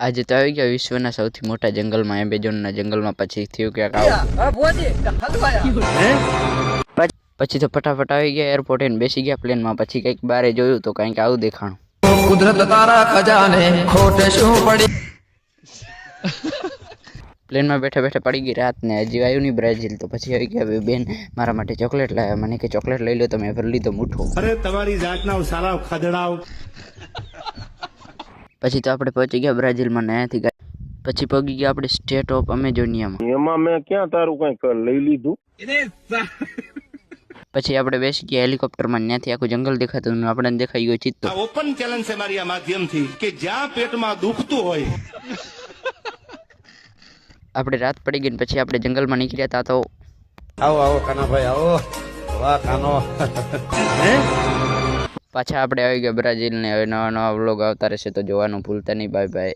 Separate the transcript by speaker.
Speaker 1: આજે તો આવી ગયા વિશ્વના સૌથી મોટા જંગલમાં, એમેઝોનના જંગલમાં. પછી થયું ક્યાંક પછી તો ફટાફટ આવી ગયા એરપોર્ટ ને બેસી ગયા પ્લેનમાં. પછી કંઈક બારે જોયું તો કંઈક આવું દેખાણું.
Speaker 2: કુદરત તારા ખજાને ખોટે શું પડી.
Speaker 1: પ્લેનમાં બેઠા બેઠા પડી ગઈ રાત ને હજી આવ્યું નહીં બ્રાઝિલ. તો પછી આવી ગયા બેન મારા માટે ચોકલેટ લાવ્યા. મને કે ચોકલેટ લઈ લો તમે. ભરી લીધો મૂઠો.
Speaker 3: અરે તમારી જાતના સારા ખદડાવ.
Speaker 1: પછી તો આપણે પહોંચી ગયા બ્રાઝિલમાં ને અહીંયાથી પછી પગી ગયા આપણે સ્ટેટ ઓફ અમેઝોનિયામાં.
Speaker 4: એમાં મેં ક્યાં તારું કંઈક લઈ લીધું.
Speaker 1: પછી આપણે બેસી ગયા હેલિકોપ્ટરમાં. ત્યાંથી આખું જંગલ દેખાતું ને આપણને દેખાઈ ગયો ચિત્તો.
Speaker 3: ઓપન ચેલેન્જ છે મારી આ માધ્યમથી કે જ્યાં પેટમાં દુખતું હોય.
Speaker 1: આપણે રાત પડી ગઈ ને પછી આપણે જંગલમાં નીકળ્યા હતા. તો
Speaker 2: આવો આવો કાનાભાઈ આવો. વાહ કાનો.
Speaker 1: પાછા આપણે આવી ગયા બ્રાઝિલ ને. હવે નવા નવા વ્લોગ આવતા રહેશે તો જોવાનું ભૂલતા નહીં. Bye bye.